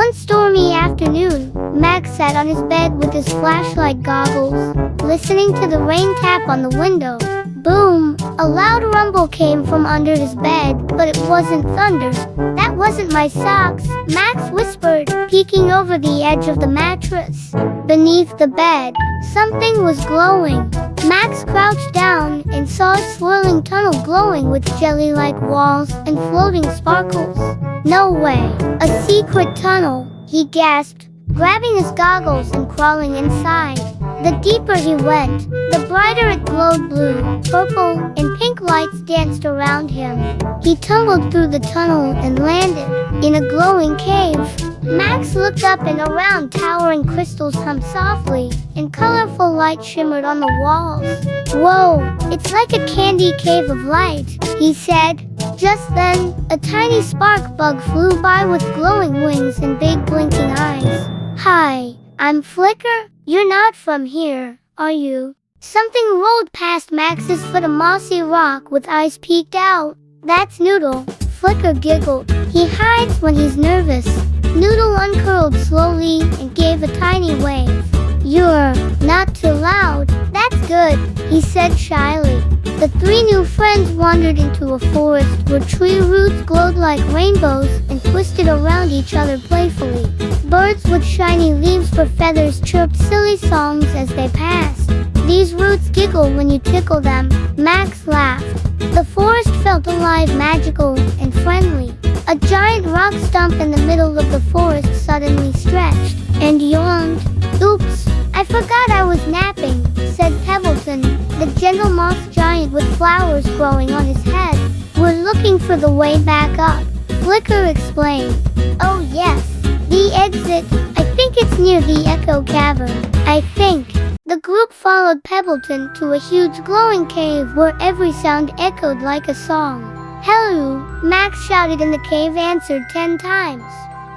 One stormy afternoon, Max sat on his bed with his flashlight goggles, listening to the rain tap on the window. Boom! A loud rumble came from under his bed, but it wasn't thunder. That wasn't my socks, Max whispered, peeking over the edge of the mattress. Beneath the bed, something was glowing. Max crouched down and saw a swirling tunnel glowing with jelly-like walls and floating sparkles. No way! A secret tunnel, he gasped, grabbing his goggles and crawling inside. The deeper he went, the brighter it glowed. Blue, purple, and pink lights danced around him. He tumbled through the tunnel and landed in a glowing cave. Max looked up and around. Towering crystals hummed softly, and colorful light shimmered on the walls. Whoa, it's like a candy cave of light, he said. Just then, a tiny spark bug flew by with glowing wings and big blinking eyes. Hi, I'm Flicker. You're not from here, are you? Something rolled past Max's foot, a mossy rock with eyes peeked out. That's Noodle, Flicker giggled. He hides when he's nervous. Noodle uncurled slowly and gave a tiny wave. You're not too loud. That's good, he said shyly. The three new friends wandered into a forest where tree roots glowed like rainbows and twisted around each other playfully. Birds with shiny leaves for feathers chirped silly songs as they passed. These roots giggle when you tickle them, Max laughed. The forest felt alive, magical, and friendly. A giant rock stump in the middle of the forest suddenly stretched and yawned. Oops, I forgot I was napping, said Pebbleton, the gentle moss giant with flowers growing on his head. We're looking for the way back up, Flicker explained. Oh yes, the exit. I think it's near the Echo Cavern. I think. The group followed Pebbleton to a huge glowing cave where every sound echoed like a song. Hello, Max shouted, and the cave answered 10 times.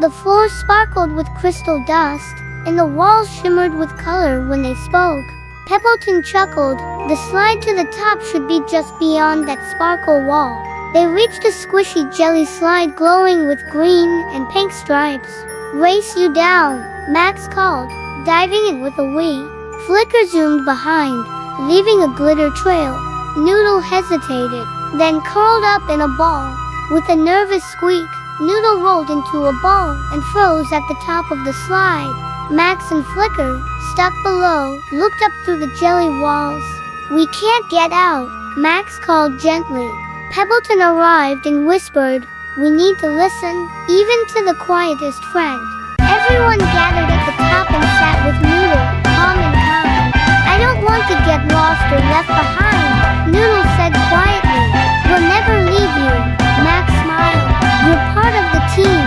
The floor sparkled with crystal dust, and the walls shimmered with color when they spoke. Pebbleton chuckled. The slide to the top should be just beyond that sparkle wall. They reached a squishy jelly slide glowing with green and pink stripes. Race you down, Max called, diving in with a wee. Flicker zoomed behind, leaving a glitter trail. Noodle hesitated, then curled up in a ball. With a nervous squeak, Noodle rolled into a ball and froze at the top of the slide. Max and Flicker, stuck below, looked up through the jelly walls. We can't get out, Max called gently. Pebbleton arrived and whispered, we need to listen, even to the quietest friend. Everyone gathered at the top and sat with Noodle, calm and kind. I don't want to get lost or left behind, Noodle said quietly. We'll never leave you, Max smiled. You're part of the team.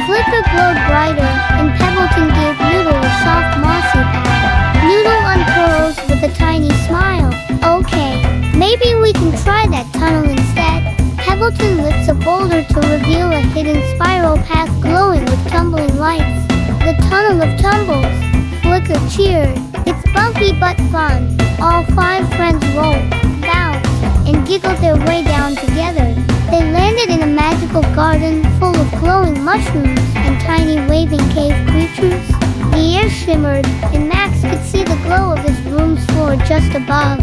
Flicker glowed brighter, and Pebbleton gave Noodle a soft mossy pat. Noodle uncurls with a tiny smile. Okay, maybe we can try that tunnel instead. Pebbleton lifts a boulder to reveal a hidden spiral path glowing with tumbling lights. The tunnel of tumbles, Flicker cheered. It's bumpy but fun. All 5 friends rolled, bounced, and giggled their way down together. They landed in a magical garden full of glowing mushrooms and tiny waving cave creatures. The air shimmered, and Max could see the glow of his room's floor just above.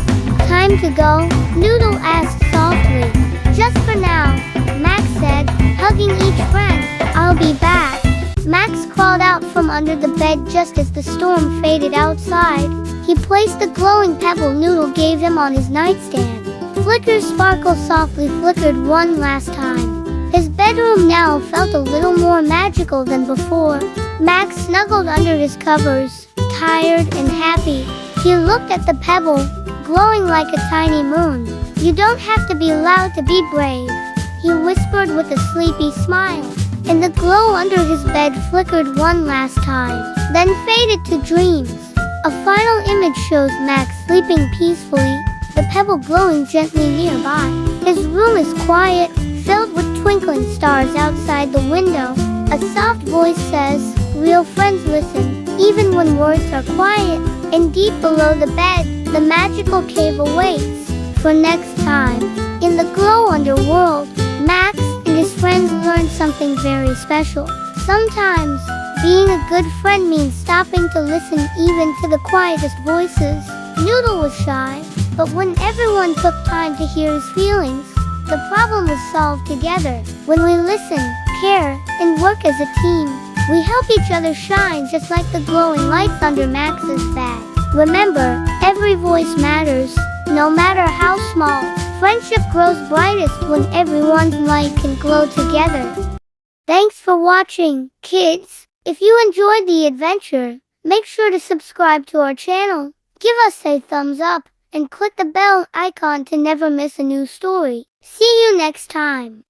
Time to go? Noodle asked softly. Just for now, Max said, hugging each friend. I'll be back. Max crawled out from under the bed just as the storm faded outside. He placed the glowing pebble Noodle gave him on his nightstand. Flicker's sparkle softly flickered one last time. His bedroom now felt a little more magical than before. Max snuggled under his covers, tired and happy. He looked at the pebble, glowing like a tiny moon. You don't have to be loud to be brave, he whispered with a sleepy smile. And the glow under his bed flickered one last time, then faded to dreams. A final image shows Max sleeping peacefully, the pebble glowing gently nearby. His room is quiet, filled with twinkling stars outside the window. A soft voice says, real friends listen, even when words are quiet. And deep below the bed, the magical cave awaits. For next time, in the glow underworld, Max and his friends learned something very special. Sometimes, a good friend means stopping to listen even to the quietest voices. Noodle was shy, but when everyone took time to hear his feelings, the problem was solved together. When we listen, care, and work as a team, we help each other shine just like the glowing lights under Max's bag. Remember, every voice matters, no matter how small. Friendship grows brightest when everyone's light can glow together. Thanks for watching, kids. If you enjoyed the adventure, make sure to subscribe to our channel, give us a thumbs up, and click the bell icon to never miss a new story. See you next time.